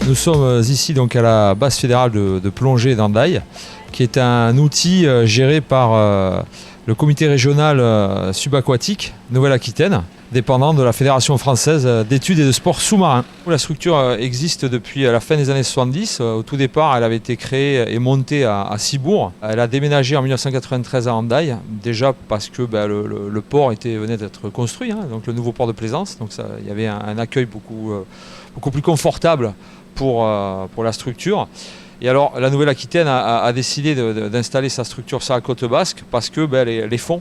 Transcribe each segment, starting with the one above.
Nous sommes ici donc à la base fédérale de plongée d'Hendaye, qui est un outil géré par le comité régional subaquatique Nouvelle-Aquitaine, dépendant de la Fédération française d'études et de sports sous-marins. La structure existe depuis la fin des années 70. Au tout départ, elle avait été créée et montée à Cibourg. Elle a déménagé en 1993 à Hendaye, déjà parce que le port venait d'être construit, donc le nouveau port de plaisance. Donc il y avait un accueil beaucoup plus confortable pour la structure. Et alors la Nouvelle-Aquitaine a décidé d'installer sa structure sur la côte basque parce que les fonds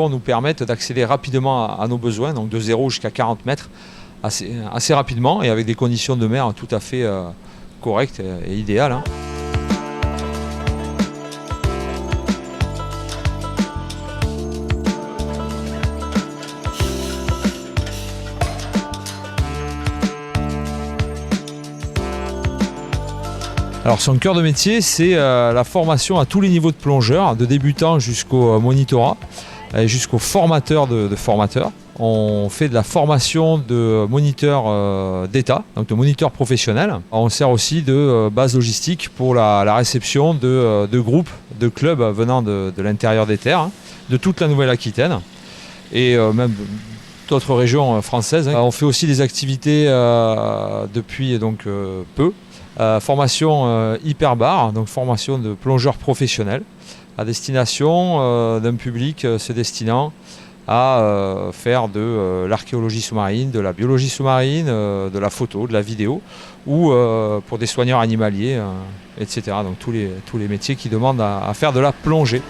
nous permettent d'accéder rapidement à nos besoins, donc de 0 jusqu'à 40 mètres, assez rapidement et avec des conditions de mer tout à fait correctes et idéales. Alors son cœur de métier, c'est la formation à tous les niveaux de plongeurs, de débutants jusqu'au monitorat, et jusqu'au formateur de formateurs. On fait de la formation de moniteurs d'État, donc de moniteurs professionnels. On sert aussi de base logistique pour la réception de groupes, de clubs venant de l'intérieur des terres, de toute la Nouvelle-Aquitaine et même d'autres régions françaises. On fait aussi des activités depuis peu. Formation hyperbar, donc formation de plongeurs professionnels à destination d'un public se destinant à faire de l'archéologie sous-marine, de la biologie sous-marine, de la photo, de la vidéo ou pour des soigneurs animaliers, etc. Donc tous les métiers qui demandent à faire de la plongée.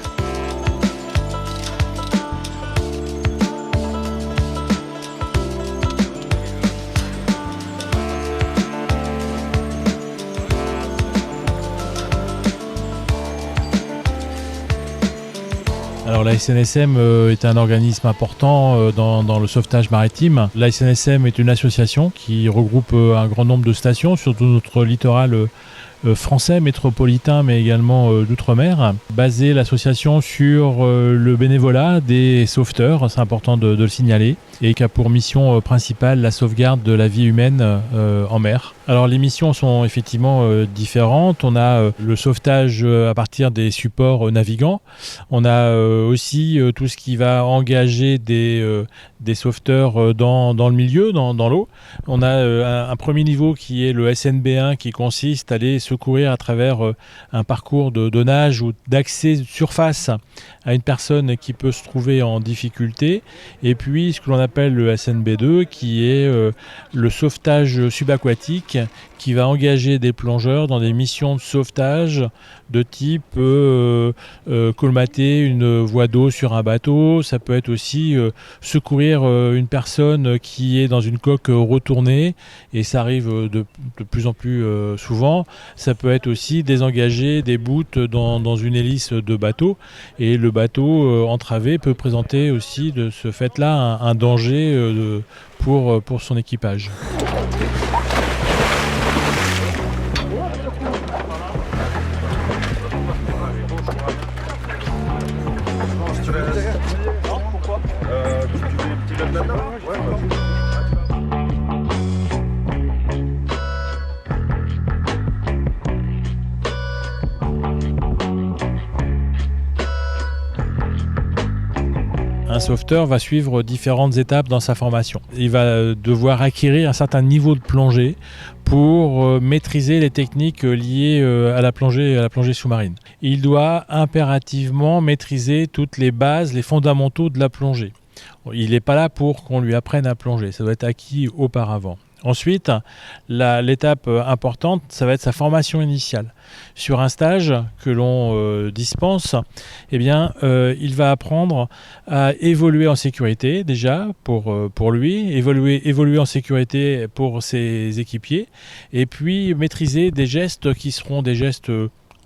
Alors la SNSM est un organisme important dans le sauvetage maritime. La SNSM est une association qui regroupe un grand nombre de stations sur tout notre littoral français, métropolitain, mais également d'outre-mer. Basée l'association sur le bénévolat des sauveteurs, c'est important de le signaler, et qui a pour mission principale la sauvegarde de la vie humaine en mer. Alors les missions sont effectivement différentes. On a le sauvetage à partir des supports navigants. On a aussi tout ce qui va engager des sauveteurs dans le milieu, dans l'eau. On a un premier niveau qui est le SNB1 qui consiste à aller secourir à travers un parcours de nage ou d'accès de surface à une personne qui peut se trouver en difficulté. Et puis ce que l'on appelle le SNB2 qui est le sauvetage subaquatique qui va engager des plongeurs dans des missions de sauvetage de type colmater une voie d'eau sur un bateau. Ça peut être aussi secourir une personne qui est dans une coque retournée, et ça arrive de plus en plus souvent. Ça peut être aussi désengager des bouts dans une hélice de bateau, et le bateau entravé peut présenter aussi de ce fait-là un danger pour son équipage. Un sauveteur va suivre différentes étapes dans sa formation. Il va devoir acquérir un certain niveau de plongée pour maîtriser les techniques liées à la plongée sous-marine. Il doit impérativement maîtriser toutes les bases, les fondamentaux de la plongée. Il n'est pas là pour qu'on lui apprenne à plonger, ça doit être acquis auparavant. Ensuite, l'étape importante, ça va être sa formation initiale. Sur un stage que l'on dispense, il va apprendre à évoluer en sécurité déjà pour lui, évoluer en sécurité pour ses équipiers, et puis maîtriser des gestes qui seront des gestes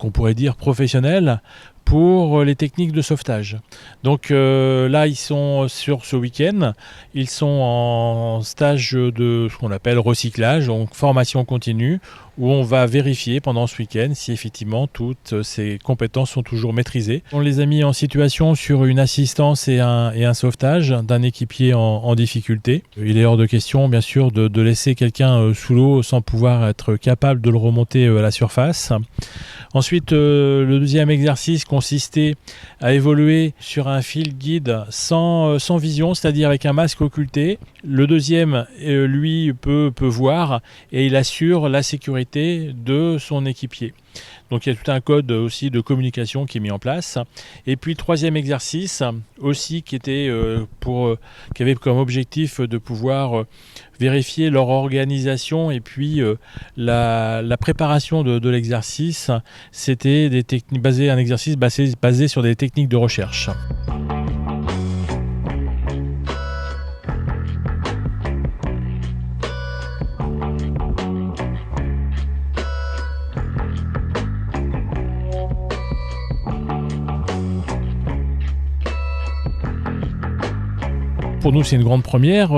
qu'on pourrait dire professionnels pour les techniques de sauvetage. Donc là, ils sont sur ce week-end, ils sont en stage de ce qu'on appelle recyclage, donc formation continue, où on va vérifier pendant ce week-end si effectivement toutes ces compétences sont toujours maîtrisées. On les a mis en situation sur une assistance et un sauvetage d'un équipier en difficulté. Il est hors de question, bien sûr, de laisser quelqu'un sous l'eau sans pouvoir être capable de le remonter à la surface. Ensuite, le deuxième exercice consistait à évoluer sur un fil guide sans vision, c'est-à-dire avec un masque occulté. Le deuxième, lui, peut voir et il assure la sécurité de son équipier. Donc il y a tout un code aussi de communication qui est mis en place. Et puis troisième exercice aussi qui avait comme objectif de pouvoir vérifier leur organisation et puis la préparation de l'exercice. C'était un exercice basé sur des techniques de recherche. Pour nous, c'est une grande première,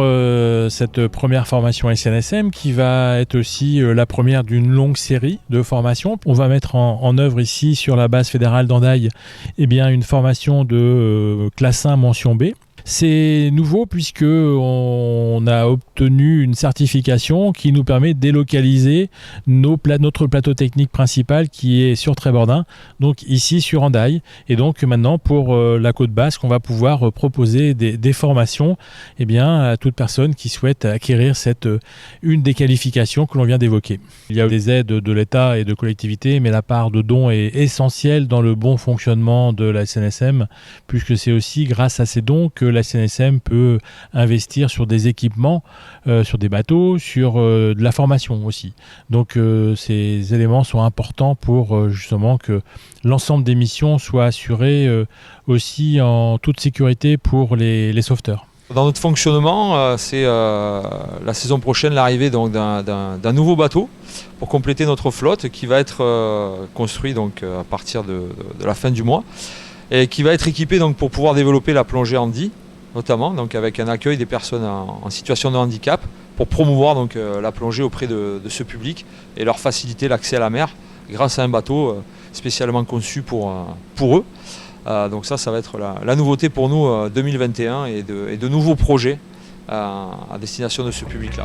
cette première formation SNSM qui va être aussi la première d'une longue série de formations. On va mettre en œuvre ici, sur la base fédérale d'Hendaye, une formation de classe 1 mention B. C'est nouveau puisque on a obtenu une certification qui nous permet de délocaliser notre plateau technique principal qui est sur Trébordin, donc ici sur Hendaye. Et donc maintenant pour la Côte Basque, on va pouvoir proposer des formations à toute personne qui souhaite acquérir une des qualifications que l'on vient d'évoquer. Il y a des aides de l'État et de collectivités, mais la part de dons est essentielle dans le bon fonctionnement de la SNSM, puisque c'est aussi grâce à ces dons que la SNSM peut investir sur des équipements, sur des bateaux, sur de la formation aussi. Donc ces éléments sont importants pour justement que l'ensemble des missions soient assurées aussi en toute sécurité pour les sauveteurs. Dans notre fonctionnement, c'est la saison prochaine l'arrivée d'un nouveau bateau pour compléter notre flotte qui va être construit à partir de la fin du mois et qui va être équipé pour pouvoir développer la plongée handi, notamment avec un accueil des personnes en situation de handicap pour promouvoir la plongée auprès de ce public et leur faciliter l'accès à la mer grâce à un bateau spécialement conçu pour eux. Donc ça va être la nouveauté pour nous 2021 et de nouveaux projets à destination de ce public-là.